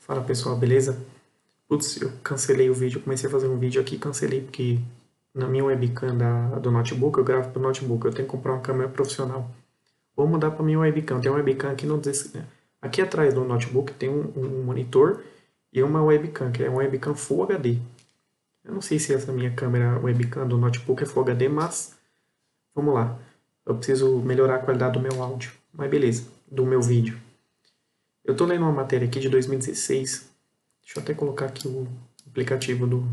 Fala pessoal, beleza? Putz, eu cancelei o vídeo, comecei a fazer um vídeo aqui, cancelei porque na minha webcam do notebook, eu gravo pro notebook, eu tenho que comprar uma câmera profissional. Vou mudar pra minha webcam, tem uma webcam aqui no aqui atrás do notebook tem um monitor e uma webcam, que é uma webcam Full HD. Eu não sei se essa minha câmera webcam do notebook é Full HD, mas vamos lá. Eu preciso melhorar a qualidade do meu áudio, mas beleza, do meu vídeo. Eu tô lendo uma matéria aqui de 2016. Deixa eu até colocar aqui o aplicativo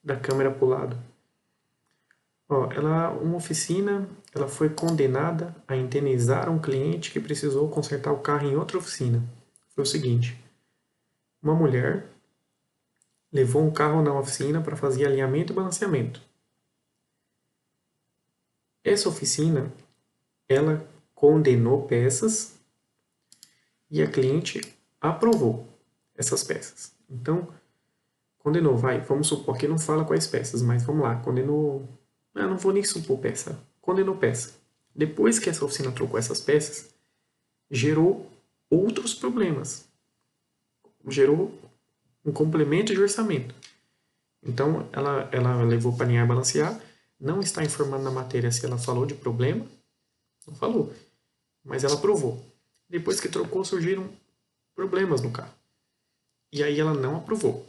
da câmera pro lado. Ó, uma oficina, ela foi condenada a indenizar um cliente que precisou consertar o carro em outra oficina. Foi o seguinte: uma mulher levou um carro na oficina para fazer alinhamento e balanceamento. Essa oficina, ela condenou peças e a cliente aprovou essas peças. Então, condenou, vamos supor que não fala quais peças, mas vamos lá, condenou. Eu não vou nem supor peça. Condenou peça. Depois que essa oficina trocou essas peças, gerou outros problemas. Gerou um complemento de orçamento. Então, ela levou para alinhar e balancear. Não está informando na matéria se ela falou de problema. Não falou. Mas ela aprovou. Depois que trocou, surgiram problemas no carro. E aí ela não aprovou.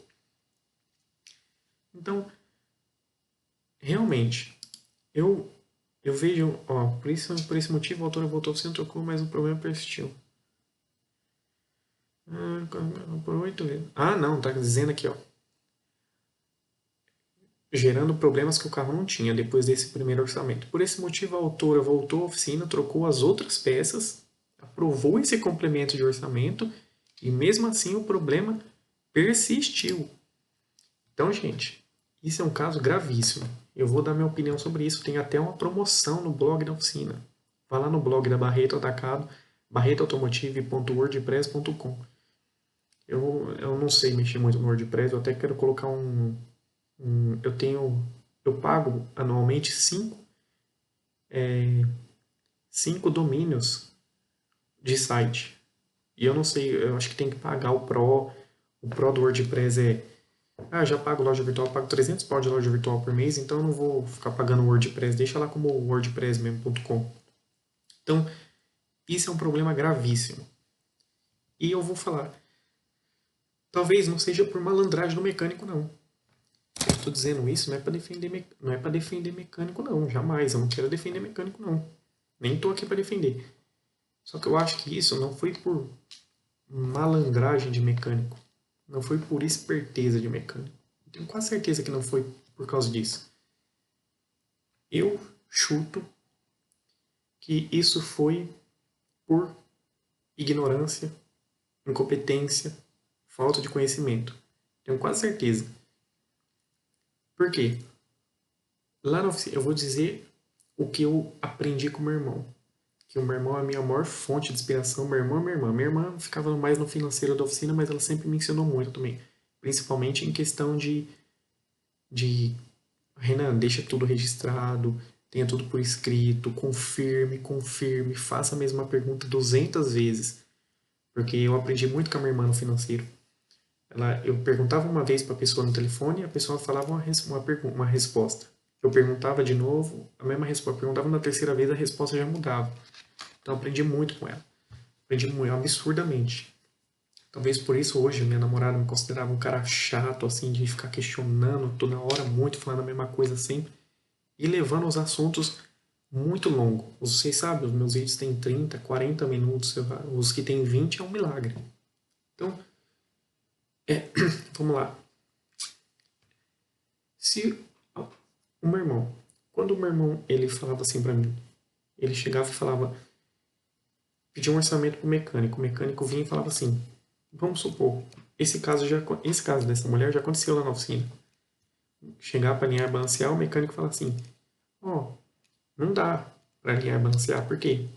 Então, realmente, eu vejo, ó, por esse motivo a autora voltou ao centro, trocou, mas o problema persistiu. Por 8 vezes. Ah, não, tá dizendo aqui, ó. Gerando problemas que o carro não tinha depois desse primeiro orçamento. Por esse motivo, a autora voltou à oficina, trocou as outras peças, aprovou esse complemento de orçamento e mesmo assim o problema persistiu. Então, gente, isso é um caso gravíssimo. Eu vou dar minha opinião sobre isso. Tem até uma promoção no blog da oficina. Vai lá no blog da Barreto Atacado, barretoautomotive.wordpress.com. Eu não sei mexer muito no WordPress, eu até quero colocar eu pago anualmente cinco domínios de site. E eu não sei, eu acho que tem que pagar o Pro do WordPress já pago loja virtual, eu pago 300 pau de loja virtual por mês, então eu não vou ficar pagando o WordPress, deixa lá como WordPress mesmo.com. Então, isso é um problema gravíssimo. E eu vou falar, talvez não seja por malandragem do mecânico, não. Eu estou dizendo isso não é para defender mecânico, não. Jamais. Eu não quero defender mecânico, não. Nem estou aqui para defender. Só que eu acho que isso não foi por malandragem de mecânico. Não foi por esperteza de mecânico. Eu tenho quase certeza que não foi por causa disso. Eu chuto que isso foi por ignorância, incompetência, falta de conhecimento. Tenho quase certeza. Por quê? Lá na oficina, eu vou dizer o que eu aprendi com o meu irmão. Que o meu irmão é a minha maior fonte de inspiração. Meu irmão é minha irmã. Minha irmã ficava mais no financeiro da oficina, mas ela sempre me ensinou muito também. Principalmente em questão de Renan, deixa tudo registrado, tenha tudo por escrito, confirme, faça a mesma pergunta 200 vezes. Porque eu aprendi muito com a minha irmã no financeiro. Eu perguntava uma vez para a pessoa no telefone e a pessoa falava uma resposta. Eu perguntava de novo, a mesma resposta. Eu perguntava na terceira vez, a resposta já mudava. Então eu aprendi muito com ela. Aprendi muito, absurdamente. Talvez por isso hoje minha namorada me considerava um cara chato, assim, de ficar questionando toda hora muito, falando a mesma coisa sempre. E levando os assuntos muito longos. Vocês sabem, os meus vídeos têm 30, 40 minutos. Os que têm 20 é um milagre. Então, vamos lá. Se o meu irmão, quando o meu irmão ele falava assim pra mim, ele chegava e falava, pedia um orçamento pro mecânico, o mecânico vinha e falava assim, vamos supor, esse caso dessa mulher já aconteceu lá na oficina. Chegar para alinhar e balancear, o mecânico fala assim, ó, não dá para alinhar e balancear, por quê?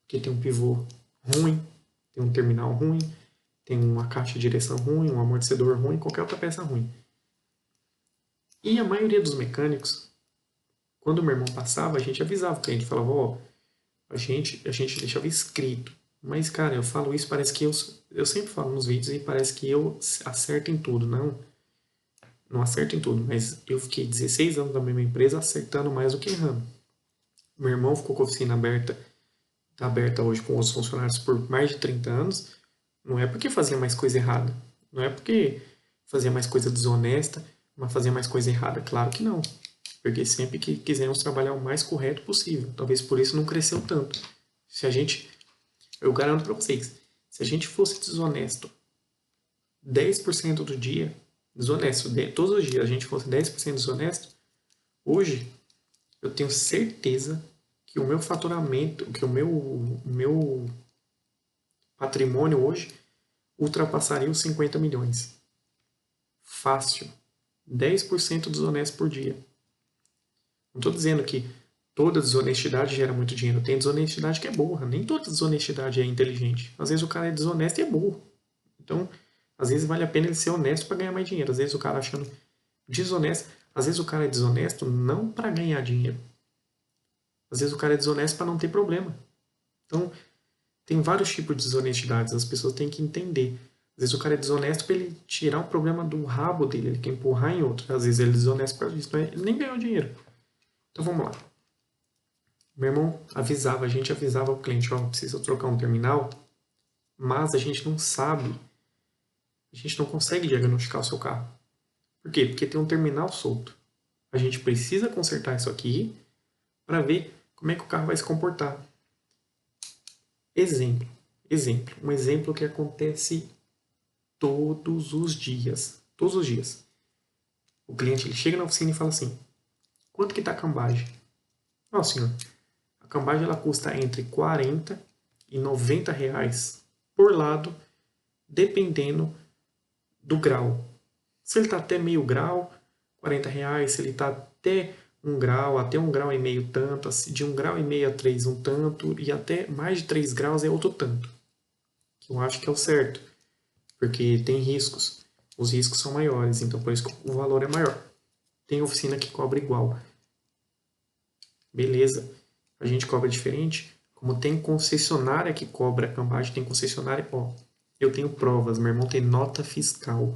Porque tem um pivô ruim, tem um terminal ruim, tem uma caixa de direção ruim, um amortecedor ruim, qualquer outra peça ruim. E a maioria dos mecânicos, quando o meu irmão passava, a gente avisava o cliente, falava, ó, a gente deixava escrito. Mas, cara, eu falo isso, parece que eu sempre falo nos vídeos e parece que eu acerto em tudo. Não, não acerto em tudo, mas eu fiquei 16 anos na mesma empresa acertando mais do que errando. Meu irmão ficou com a oficina aberta, tá aberta hoje com os funcionários por mais de 30 anos. Não é porque fazia mais coisa errada. Não é porque fazia mais coisa desonesta, mas fazia mais coisa errada. Claro que não. Porque sempre que quisemos trabalhar o mais correto possível. Talvez por isso não cresceu tanto. Se a gente, eu garanto para vocês, se a gente fosse desonesto 10% do dia, desonesto, todos os dias a gente fosse 10% desonesto, hoje eu tenho certeza que o meu faturamento, que o meu patrimônio hoje ultrapassaria os 50 milhões. Fácil. 10% desonesto por dia. Não estou dizendo que toda desonestidade gera muito dinheiro. Tem desonestidade que é burra. Nem toda desonestidade é inteligente. Às vezes o cara é desonesto e é burro. Então, às vezes vale a pena ele ser honesto para ganhar mais dinheiro. Às vezes o cara achando desonesto. Às vezes o cara é desonesto não para ganhar dinheiro. Às vezes o cara é desonesto para não ter problema. Então, tem vários tipos de desonestidades. As pessoas têm que entender. Às vezes o cara é desonesto para ele tirar um problema do rabo dele. Ele quer empurrar em outro. Às vezes ele é desonesto por causa disso. Ele nem ganhou dinheiro. Então vamos lá. Meu irmão avisava, a gente avisava o cliente, ó, precisa trocar um terminal, mas a gente não sabe, a gente não consegue diagnosticar o seu carro. Por quê? Porque tem um terminal solto. A gente precisa consertar isso aqui para ver como é que o carro vai se comportar. Exemplo, um exemplo que acontece todos os dias. Todos os dias. O cliente ele chega na oficina e fala assim: quanto que está a cambagem? Ó, senhor, a cambagem ela custa entre 40 e 90 reais por lado, dependendo do grau. Se ele está até meio grau, 40 reais. Se ele está até um grau e meio tanto, de 1,5 grau a 3 um tanto, e até mais de 3 graus é outro tanto. Que eu acho que é o certo, porque tem riscos. Os riscos são maiores, então por isso que o valor é maior. Tem oficina que cobra igual. Beleza, a gente cobra diferente. Como tem concessionária que cobra a cambagem, tem concessionária, ó, eu tenho provas, meu irmão tem nota fiscal.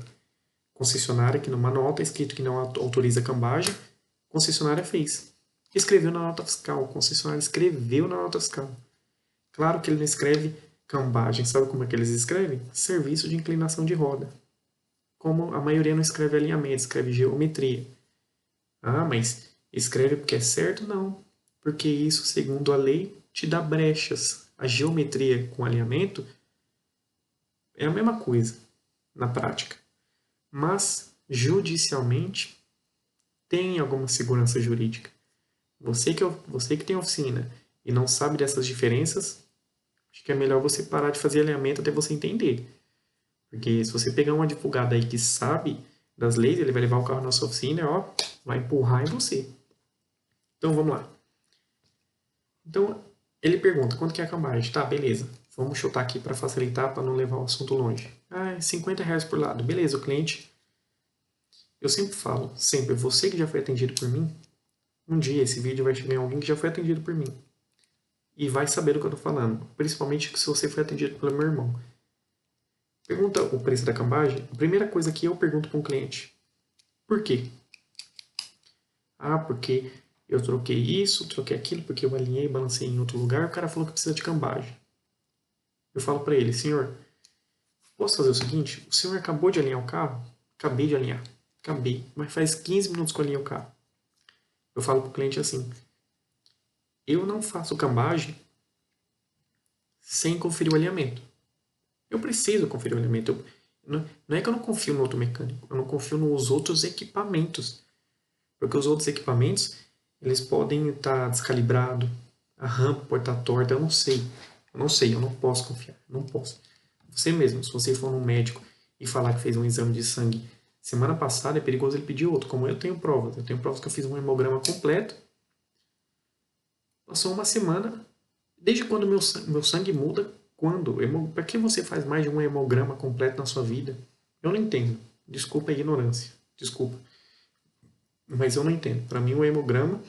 Concessionária que numa nota escrito que não autoriza a cambagem, concessionária fez. Escreveu na nota fiscal, concessionária escreveu na nota fiscal. Claro que ele não escreve cambagem, sabe como é que eles escrevem? Serviço de inclinação de roda. Como a maioria não escreve alinhamento, escreve geometria. Ah, mas escreve porque é certo? Não. Porque isso, segundo a lei, te dá brechas. A geometria com alinhamento é a mesma coisa na prática. Mas, judicialmente, tem alguma segurança jurídica. Você que tem oficina e não sabe dessas diferenças, acho que é melhor você parar de fazer alinhamento até você entender. Porque se você pegar um advogado aí que sabe das leis, ele vai levar o carro na sua oficina e ó, vai empurrar em você. Então vamos lá. Então ele pergunta quanto que é a cambagem? Tá, beleza. Vamos chutar aqui para facilitar, para não levar o assunto longe. Ah, é 50 reais por lado. Beleza, o cliente. Eu sempre falo, sempre, você que já foi atendido por mim, um dia esse vídeo vai chegar em alguém que já foi atendido por mim. E vai saber do que eu tô falando. Principalmente se você foi atendido pelo meu irmão. Pergunta o preço da cambagem. A primeira coisa que eu pergunto para um cliente. Por quê? Ah, porque eu troquei isso, troquei aquilo, porque eu alinhei, balancei em outro lugar, o cara falou que precisa de cambagem. Eu falo para ele, senhor, posso fazer o seguinte? O senhor acabou de alinhar o carro? Acabei de alinhar. Acabei. Mas faz 15 minutos que eu alinhei o carro. Eu falo para o cliente assim, eu não faço cambagem sem conferir o alinhamento. Eu preciso conferir o alinhamento. Não é que eu não confio no outro mecânico, eu não confio nos outros equipamentos. Porque os outros equipamentos, eles podem estar descalibrados, a rampa pode estar torta, eu não sei. Eu não posso confiar, não posso. Você mesmo, se você for num médico e falar que fez um exame de sangue semana passada, é perigoso ele pedir outro. Como eu tenho provas que eu fiz um hemograma completo, passou uma semana, desde quando meu sangue muda, quando? Para que você faz mais de um hemograma completo na sua vida? Eu não entendo. Desculpa a ignorância. Desculpa. Mas eu não entendo. Para mim, o hemograma.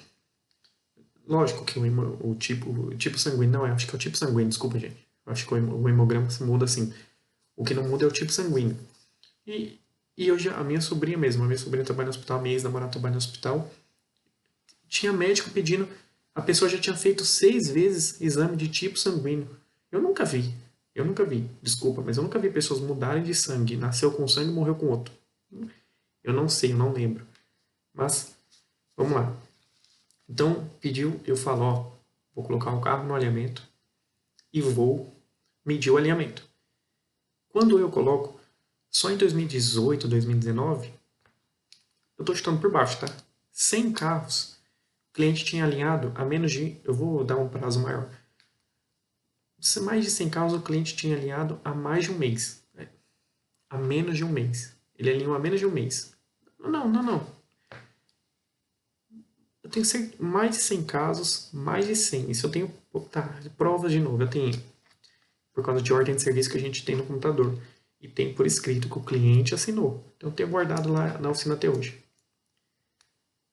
Lógico que o tipo sanguíneo. Não, acho que é o tipo sanguíneo, desculpa, gente. Acho que o hemograma se muda assim. O que não muda é o tipo sanguíneo. E, a minha sobrinha mesmo, a minha sobrinha trabalha no hospital, minha ex-namorada trabalha no hospital, tinha médico pedindo, a pessoa já tinha feito 6 vezes exame de tipo sanguíneo. Eu nunca vi, desculpa, mas eu nunca vi pessoas mudarem de sangue, nasceu com um sangue e morreu com outro. Eu não sei, eu não lembro. Mas, vamos lá. Então, pediu, eu falo, ó, vou colocar o carro no alinhamento e vou medir o alinhamento. Quando eu coloco, só em 2018, 2019, eu estou chutando por baixo, tá? 100 carros, o cliente tinha alinhado a menos de, eu vou dar um prazo maior, mais de 100 carros o cliente tinha alinhado há mais de um mês. Há menos de um mês. Ele alinhou há menos de um mês. Não. Eu tenho mais de 100 casos, mais de 100. Isso eu tenho, tá, provas de novo. Eu tenho, por causa de ordem de serviço que a gente tem no computador. E tem por escrito que o cliente assinou. Então eu tenho guardado lá na oficina até hoje.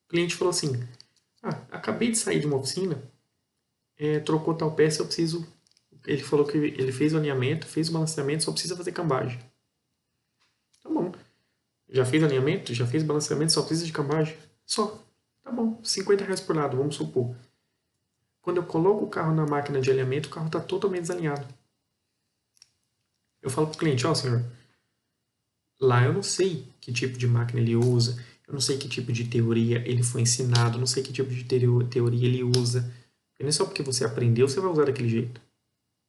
O cliente falou assim, acabei de sair de uma oficina, trocou tal peça, eu preciso... Ele falou que ele fez o alinhamento, fez o balanceamento, só precisa fazer cambagem. Tá bom. Já fez alinhamento, já fez balanceamento, só precisa de cambagem? Só. Tá bom, R$ 50 por lado, vamos supor. Quando eu coloco o carro na máquina de alinhamento, o carro está totalmente desalinhado. Eu falo para o cliente, ó senhor, lá eu não sei que tipo de máquina ele usa, eu não sei que tipo de teoria ele foi ensinado, não sei que tipo de teoria ele usa. E não é só porque você aprendeu, você vai usar daquele jeito.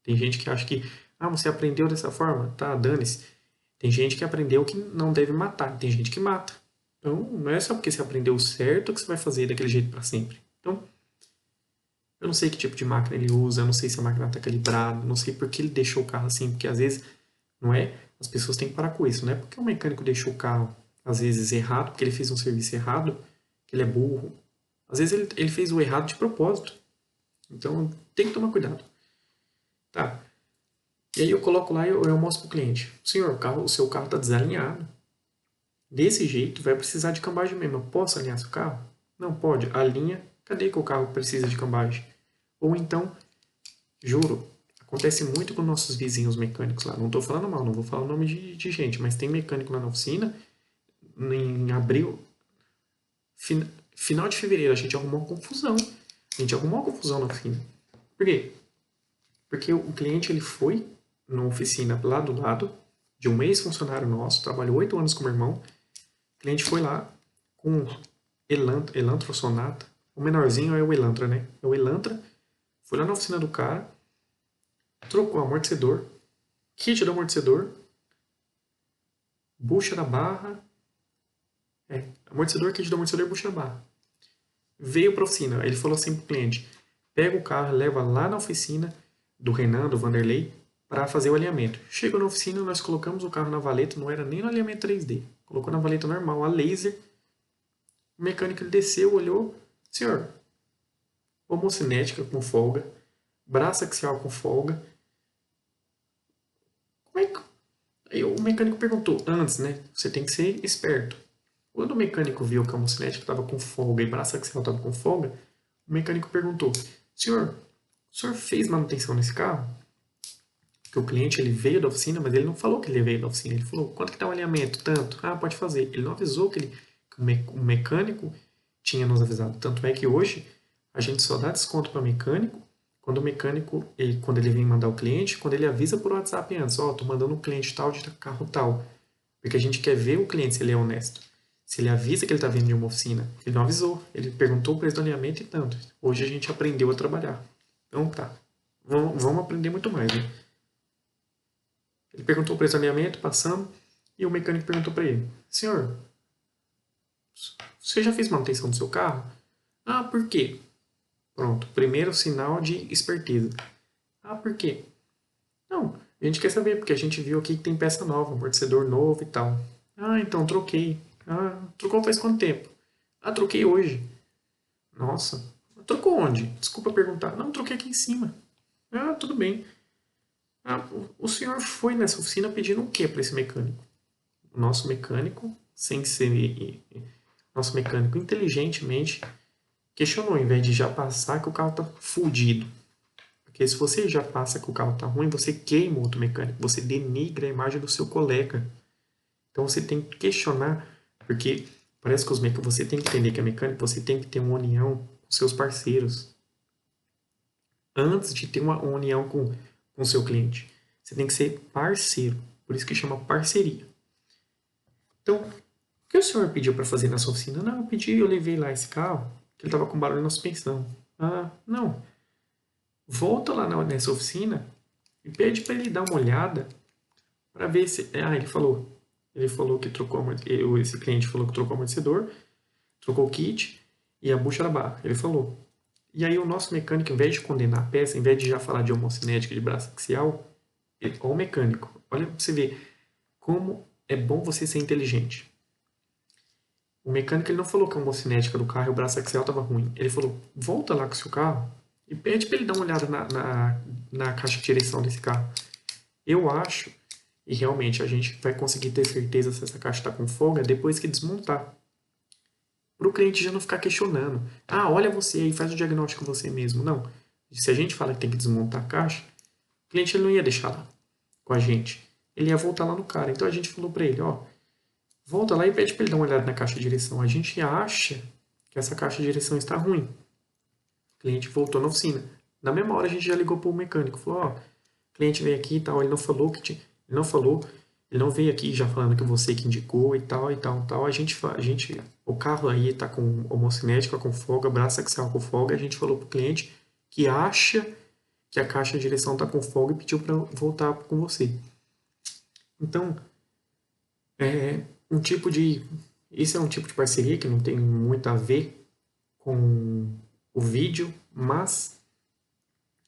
Tem gente que acha que, você aprendeu dessa forma, tá, dane-se. Tem gente que aprendeu que não deve matar, tem gente que mata. Então, não é só porque você aprendeu certo que você vai fazer daquele jeito para sempre. Então, eu não sei que tipo de máquina ele usa, eu não sei se a máquina está calibrada, não sei por que ele deixou o carro assim, porque às vezes, não é? As pessoas têm que parar com isso, não é porque o mecânico deixou o carro, às vezes, errado, porque ele fez um serviço errado, que ele é burro. Às vezes ele fez o errado de propósito. Então, tem que tomar cuidado. Tá. E aí eu coloco lá e eu mostro pro cliente. Senhor, o seu carro está desalinhado. Desse jeito, vai precisar de cambagem mesmo. Eu posso alinhar seu carro? Não pode. Alinha. Cadê que o carro precisa de cambagem? Ou então, juro, acontece muito com nossos vizinhos mecânicos lá. Não estou falando mal, não vou falar o nome de gente, mas tem mecânico lá na oficina. Em abril, final de fevereiro, a gente arrumou uma confusão. A gente arrumou uma confusão na oficina. Por quê? Porque o cliente ele foi numa oficina lá do lado de um ex-funcionário nosso, trabalhou 8 anos com o meu irmão. O cliente foi lá com Elantra ou Sonata. O menorzinho é o Elantra, né? É o Elantra. Foi lá na oficina do cara, trocou o amortecedor, kit do amortecedor, bucha da barra. Amortecedor, kit do amortecedor, bucha da barra. Veio para a oficina. Ele falou assim pro cliente: pega o carro, leva lá na oficina do Renan, do Vanderlei, para fazer o alinhamento. Chegou na oficina, nós colocamos o carro na valeta, não era nem no alinhamento 3D. Colocou na valeta normal, a laser. O mecânico ele desceu, olhou. Senhor, homocinética com folga, braço axial com folga. Como é que... Aí o mecânico perguntou, antes, né? Você tem que ser esperto. Quando o mecânico viu que a homocinética estava com folga e braço axial estava com folga, o mecânico perguntou, senhor, o senhor fez manutenção nesse carro? Porque o cliente ele veio da oficina, mas ele não falou que ele veio da oficina. Ele falou, quanto que está o alinhamento? Tanto. Pode fazer. Ele não avisou que o mecânico tinha nos avisado. Tanto é que hoje a gente só dá desconto para mecânico quando o mecânico, quando ele vem mandar o cliente, quando ele avisa por WhatsApp antes, tô mandando um cliente tal de carro tal. Porque a gente quer ver o cliente se ele é honesto. Se ele avisa que ele está vindo de uma oficina, ele não avisou. Ele perguntou o preço do alinhamento e tanto. Hoje a gente aprendeu a trabalhar. Então tá. Vamos aprender muito mais, né? Ele perguntou o preço do alinhamento, passamos, e o mecânico perguntou para ele, senhor, você já fez manutenção do seu carro? Por quê? Pronto, primeiro sinal de esperteza. Por quê? Não, a gente quer saber, porque a gente viu aqui que tem peça nova, amortecedor novo e tal. Então troquei. Trocou faz quanto tempo? Troquei hoje. Nossa, trocou onde? Desculpa perguntar. Não, troquei aqui em cima. Tudo bem. O senhor foi nessa oficina pedindo o que para esse mecânico? O nosso mecânico, nosso mecânico inteligentemente questionou, ao invés de já passar que o carro está fudido. Porque se você já passa que o carro tá ruim, você queima o outro mecânico, você denigra a imagem do seu colega. Então você tem que questionar, porque parece que você tem que entender que é mecânico, você tem que ter uma união com seus parceiros antes de ter uma união com o seu cliente. Você tem que ser parceiro, por isso que chama parceria. Então, o que o senhor pediu para fazer na sua oficina? Não, eu levei lá esse carro, que ele estava com barulho na suspensão. Ah, não. Volta lá nessa oficina e pede para ele dar uma olhada para ver se. Ah, ele falou. Ele falou que trocou esse cliente falou que trocou o amortecedor, trocou o kit e a bucha da barra. Ele falou. E aí o nosso mecânico, em vez de condenar a peça, em vez de já falar de homocinética de braço axial, o mecânico, olha para você ver como é bom você ser inteligente. O mecânico ele não falou que a homocinética do carro e o braço axial estava ruim. Ele falou, volta lá com o seu carro e pede para ele dar uma olhada na caixa de direção desse carro. Eu acho, e realmente a gente vai conseguir ter certeza se essa caixa está com folga depois que desmontar. Para o cliente já não ficar questionando. Ah, olha você aí, faz o diagnóstico você mesmo. Não. Se a gente fala que tem que desmontar a caixa, o cliente ele não ia deixar lá com a gente. Ele ia voltar lá no cara. Então a gente falou para ele, ó, volta lá e pede para ele dar uma olhada na caixa de direção. A gente acha que essa caixa de direção está ruim. O cliente voltou na oficina. Na mesma hora a gente já ligou para o mecânico. Falou, ó, o cliente veio aqui e tal, ele não falou que tinha... Ele não falou, ele não veio aqui já falando que você que indicou e tal, e tal, e tal. O carro aí tá com homocinética com folga, braço axial com folga. A gente falou pro cliente que acha que a caixa de direção tá com folga e pediu para voltar com você. Então, esse é um tipo de parceria que não tem muito a ver com o vídeo, mas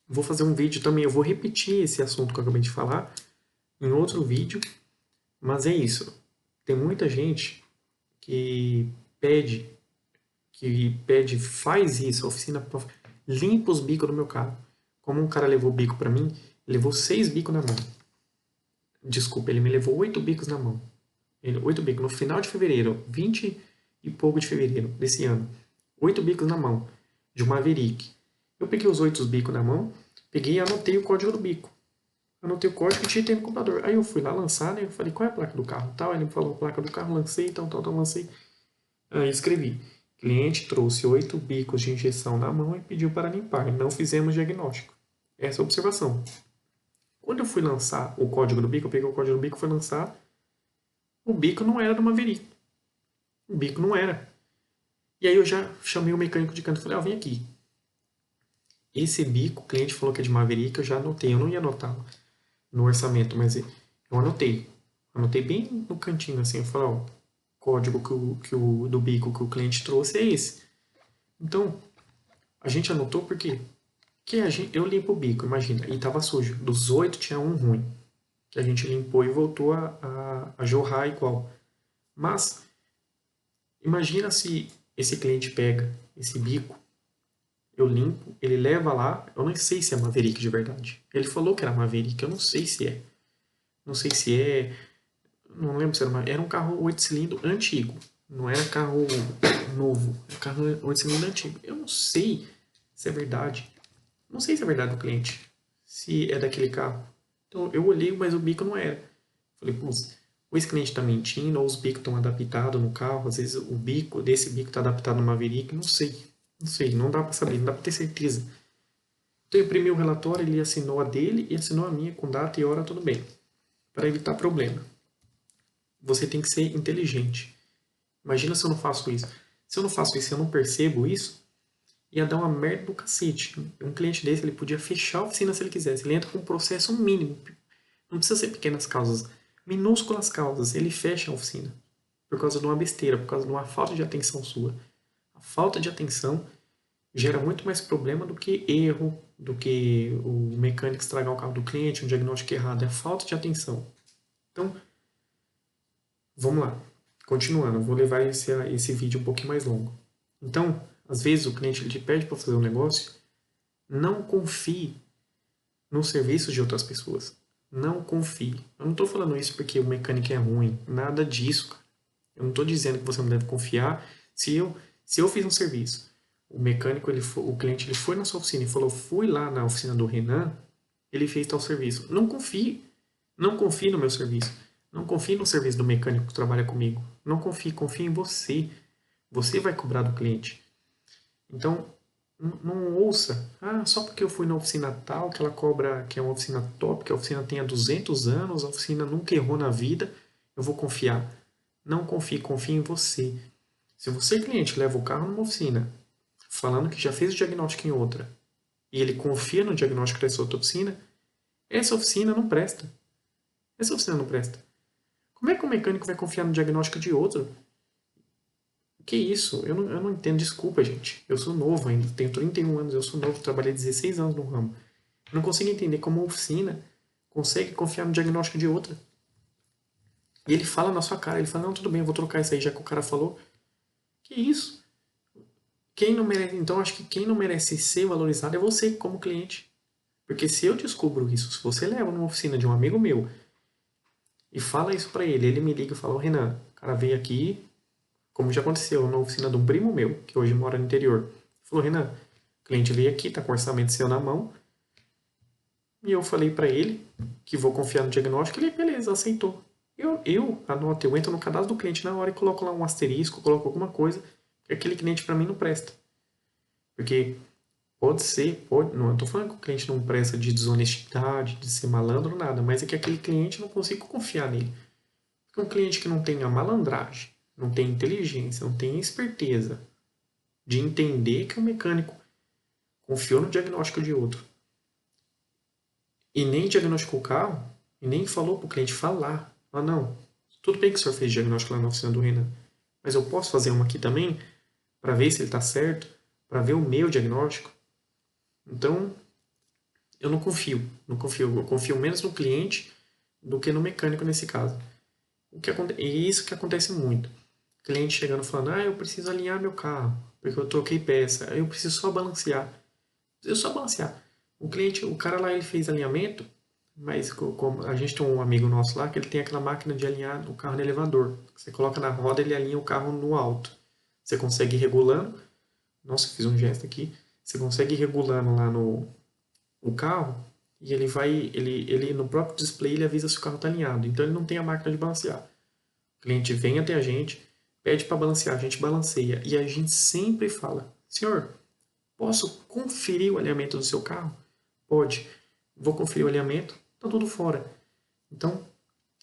vou fazer um vídeo também, eu vou repetir esse assunto que eu acabei de falar em outro vídeo, mas é isso. Tem muita gente que faz isso, a oficina limpa os bicos do meu carro. Como um cara levou bico para mim, ele levou 6 bicos na mão. Desculpa, ele me levou 8 bicos na mão. 8 bicos no final de fevereiro, 20 e pouco de fevereiro desse ano. 8 bicos na mão, de uma Maverick. Eu peguei os 8 bicos na mão, peguei e anotei o código do bico. Anotei o código e digitei no computador. Aí eu fui lá lançar, né? Eu falei, qual é a placa do carro? Tal. Ele me falou a placa do carro, lancei, tal, lancei. Aí escrevi. Cliente trouxe 8 bicos de injeção na mão e pediu para limpar. Não fizemos diagnóstico. Essa é a observação. Quando eu fui lançar o código do bico, eu peguei o código do bico e fui lançar. O bico não era do Maverick. O bico não era. E aí eu já chamei o mecânico de canto e falei, vem aqui. Esse bico, o cliente falou que é de Maverick, eu já anotei. Eu não ia anotar no orçamento, mas eu anotei. Anotei bem no cantinho, assim. Eu falei, ó, o código do bico que o cliente trouxe é esse. Então, a gente anotou porque eu limpo o bico, imagina, e tava sujo. Dos 8 tinha um ruim, que a gente limpou e voltou a jorrar igual. Mas, imagina se esse cliente pega esse bico, eu limpo, ele leva lá, eu não sei se é Maverick de verdade. Ele falou que era Maverick, eu não sei se é. Não sei se é, não lembro se era um carro 8 cilindros antigo. Não era carro novo, era carro 8 cilindros antigo. Eu não sei se é verdade. Não sei se é verdade do cliente, se é daquele carro. Então eu olhei, mas o bico não era. Falei, putz, ou esse cliente está mentindo, ou os bicos estão adaptados no carro. Às vezes o bico desse bico está adaptado no Maverick, não sei. Não sei, não dá para saber, não dá para ter certeza. Então eu imprimi o relatório, ele assinou a dele e assinou a minha com data e hora, tudo bem. Para evitar problema. Você tem que ser inteligente. Imagina se eu não faço isso. Se eu não faço isso e eu não percebo isso, ia dar uma merda do cacete. Um cliente desse, ele podia fechar a oficina se ele quisesse. Ele entra com um processo mínimo. Não precisa ser pequenas causas. Minúsculas causas. Ele fecha a oficina. Por causa de uma besteira, por causa de uma falta de atenção sua. A falta de atenção gera muito mais problema do que erro, do que o mecânico estragar o carro do cliente, um diagnóstico errado. É a falta de atenção. Então, vamos lá. Continuando, eu vou levar esse vídeo um pouquinho mais longo. Então, às vezes o cliente ele te pede para fazer um negócio, não confie nos serviços de outras pessoas. Não confie. Eu não estou falando isso porque o mecânico é ruim. Nada disso, cara. Eu não estou dizendo que você não deve confiar. Se eu fiz um serviço, o cliente ele foi na sua oficina e falou, fui lá na oficina do Renan, ele fez tal serviço. Não confie. Não confie no meu serviço. Não confie no serviço do mecânico que trabalha comigo. Não confie, confie em você. Você vai cobrar do cliente. Então, não ouça. Ah, só porque eu fui na oficina tal, que ela cobra, que é uma oficina top, que a oficina tem há 200 anos, a oficina nunca errou na vida, eu vou confiar. Não confie, confie em você. Se você, cliente, leva o carro numa oficina, falando que já fez o diagnóstico em outra, e ele confia no diagnóstico dessa outra oficina, essa oficina não presta. Essa oficina não presta. Como é que o mecânico vai confiar no diagnóstico de outro? Que isso? Eu não entendo. Desculpa, gente. Eu sou novo ainda. Tenho 31 anos. Eu sou novo. Trabalhei 16 anos no ramo. Eu não consigo entender como uma oficina consegue confiar no diagnóstico de outra. E ele fala na sua cara. Ele fala, não, tudo bem, eu vou trocar isso aí já que o cara falou. Que isso? Quem não merece... Então, acho que quem não merece ser valorizado é você como cliente. Porque se eu descubro isso, se você leva numa oficina de um amigo meu e fala isso pra ele, ele me liga e fala, ô Renan, o cara veio aqui, como já aconteceu na oficina de um primo meu, que hoje mora no interior. Falou, Renan, o cliente veio aqui, tá com o orçamento seu na mão, e eu falei pra ele que vou confiar no diagnóstico, ele, beleza, aceitou. Eu anoto, eu entro no cadastro do cliente na hora e coloco lá um asterisco, coloco alguma coisa, que aquele cliente pra mim não presta. Porque pode ser, pode, não estou falando que o cliente não presta de desonestidade, de ser malandro, nada, mas é que aquele cliente não consigo confiar nele. Porque um cliente que não tem a malandragem, não tem inteligência, não tem esperteza de entender que o mecânico confiou no diagnóstico de outro e nem diagnosticou o carro, e nem falou para o cliente falar. Ah, não, tudo bem que o senhor fez diagnóstico lá na oficina do Renan, mas eu posso fazer uma aqui também para ver se ele está certo, para ver o meu diagnóstico. Então, eu não confio, não confio. Eu confio menos no cliente do que no mecânico nesse caso. E isso que acontece muito. Cliente chegando falando, ah, eu preciso alinhar meu carro, porque eu troquei peça, eu preciso só balancear. Preciso só balancear. O cliente, o cara lá, ele fez alinhamento, mas como a gente tem um amigo nosso lá que ele tem aquela máquina de alinhar o carro no elevador. Você coloca na roda, ele alinha o carro no alto. Você consegue ir regulando. Nossa, fiz um gesto aqui. Você consegue ir regulando lá no o carro e ele vai, ele no próprio display ele avisa se o carro está alinhado. Então ele não tem a máquina de balancear. O cliente vem até a gente, pede para balancear, a gente balanceia e a gente sempre fala: senhor, posso conferir o alinhamento do seu carro? Pode. Vou conferir o alinhamento, tá tudo fora. Então,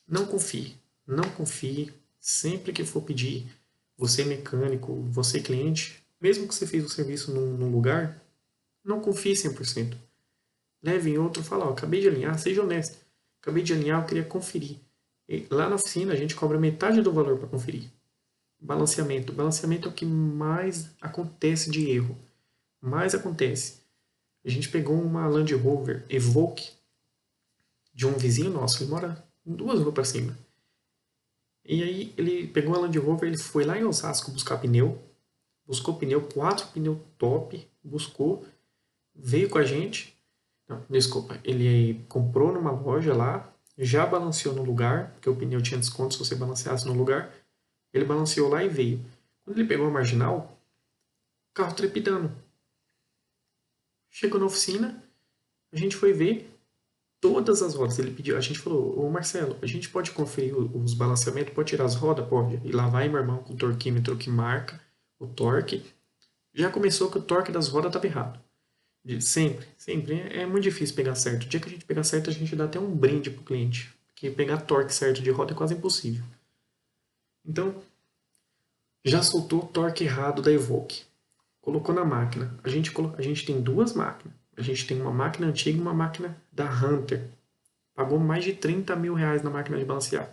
não confie. Não confie. Sempre que for pedir, você mecânico, você cliente, mesmo que você fez o serviço num lugar, não confie 100%. Leve em outro e fala, ó, acabei de alinhar, seja honesto. Acabei de alinhar, eu queria conferir. E lá na oficina a gente cobra metade do valor para conferir. Balanceamento. Balanceamento é o que mais acontece de erro. Mais acontece. A gente pegou uma Land Rover Evoque de um vizinho nosso, ele mora 2 ruas para cima. E aí ele pegou a Land Rover, ele foi lá em Osasco buscar pneu, buscou pneu, 4 pneus top, buscou, veio com a gente. Não, desculpa, ele comprou numa loja lá, já balanceou no lugar, porque o pneu tinha desconto se você balanceasse no lugar. Ele balanceou lá e veio. Quando ele pegou a marginal, o carro trepidando. Chegou na oficina, a gente foi ver todas as rodas. Ele pediu, a gente falou, ô Marcelo, a gente pode conferir os balanceamentos, pode tirar as rodas? Pode. E lá vai meu irmão com o torquímetro que marca o torque. Já começou que o torque das rodas estava errado. Sempre, sempre. É muito difícil pegar certo. O dia que a gente pegar certo, a gente dá até um brinde pro cliente. Porque pegar torque certo de roda é quase impossível. Então, já soltou o torque errado da Evoque. Colocou na máquina. A gente tem 2 máquinas. A gente tem uma máquina antiga e uma máquina da Hunter. Pagou mais de 30 mil reais na máquina de balancear.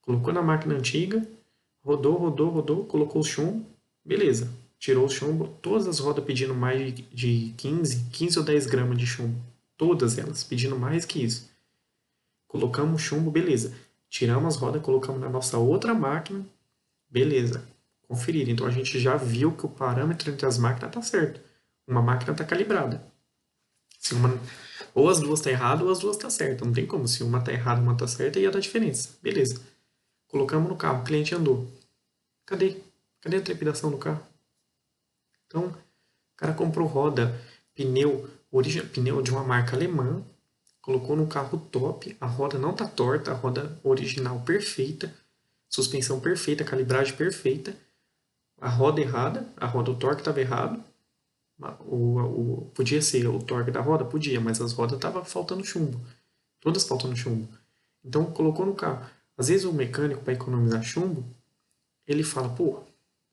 Colocou na máquina antiga, rodou, rodou, rodou, colocou o chumbo, beleza. Tirou o chumbo, todas as rodas pedindo mais de 15 ou 10 gramas de chumbo. Todas elas pedindo mais que isso. Colocamos o chumbo, beleza. Tiramos as rodas, colocamos na nossa outra máquina, beleza. Conferir. Então a gente já viu que o parâmetro entre as máquinas está certo. Uma máquina está calibrada. Se uma, ou as duas estão erradas ou as duas estão certas. Não tem como. Se uma está errada e uma está certa, ia dar diferença. Beleza. Colocamos no carro, o cliente andou. Cadê? Cadê a trepidação do carro? Então, cara comprou roda, pneu de uma marca alemã, colocou no carro top, a roda não tá torta, a roda original perfeita, suspensão perfeita, calibragem perfeita, a roda errada, o torque estava errado, podia ser o torque da roda? Podia, mas as rodas estavam faltando chumbo, todas faltando chumbo. Então colocou no carro. Às vezes o mecânico, para economizar chumbo, ele fala, pô,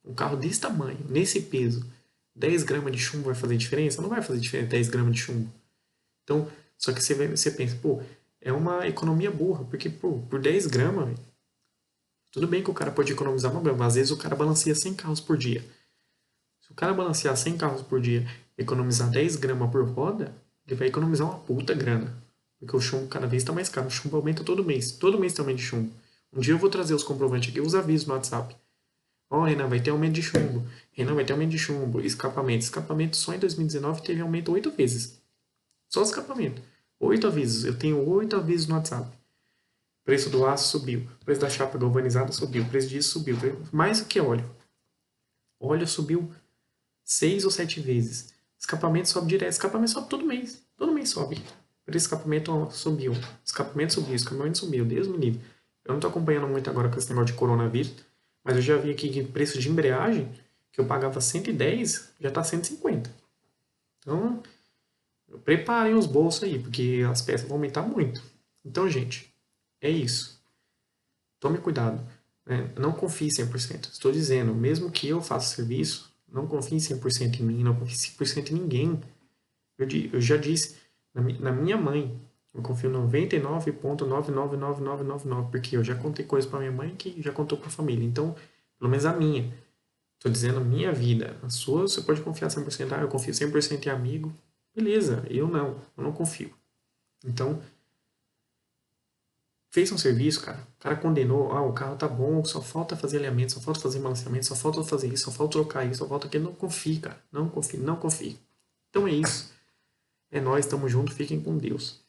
um carro desse tamanho, nesse peso, 10 gramas de chumbo vai fazer diferença? Não vai fazer diferença 10 gramas de chumbo. Então, só que você pensa, pô, é uma economia burra, porque, pô, por 10 gramas, tudo bem que o cara pode economizar uma grama, mas às vezes o cara balanceia 100 carros por dia. Se o cara balancear 100 carros por dia e economizar 10 gramas por roda, ele vai economizar uma puta grana. Porque o chumbo cada vez está mais caro. O chumbo aumenta todo mês. Todo mês tem aumento de chumbo. Um dia eu vou trazer os comprovantes aqui, os avisos no WhatsApp. Ó, Renan, vai ter aumento de chumbo. Renan, vai ter aumento de chumbo. Escapamento. Escapamento só em 2019 teve aumento 8 vezes. Só escapamento. 8 avisos. Eu tenho 8 avisos no WhatsApp. Preço do aço subiu. Preço da chapa galvanizada subiu. Preço disso subiu. Mais do que óleo. Óleo subiu 6 ou 7 vezes. Escapamento sobe direto. Escapamento sobe todo mês. Todo mês sobe. Preço de escapamento subiu. Escapamento subiu. Escapamento subiu. Deus me livre. Eu não estou acompanhando muito agora com esse negócio de coronavírus. Mas eu já vi aqui que preço de embreagem, que eu pagava 110, já está 150. Então, preparem os bolsos aí, porque as peças vão aumentar muito. Então, gente, é isso. Tome cuidado. Né? Não confie 100%. Estou dizendo, mesmo que eu faça serviço, não confie 100% em mim, não confie 100% em ninguém. Eu já disse, na minha mãe, eu confio 99,999999, porque eu já contei coisas para minha mãe que já contou para a família. Então, pelo menos a minha. Estou dizendo a minha vida. A sua, você pode confiar 100%. Ah, eu confio 100% em amigo. Beleza, eu não confio. Então, fez um serviço, cara. O cara condenou, o carro tá bom, só falta fazer alinhamento, só falta fazer balanceamento, só falta fazer isso, só falta trocar isso, só falta aquilo. Não confie, cara. Não confie, não confie. Então é isso. É nóis, tamo junto, fiquem com Deus.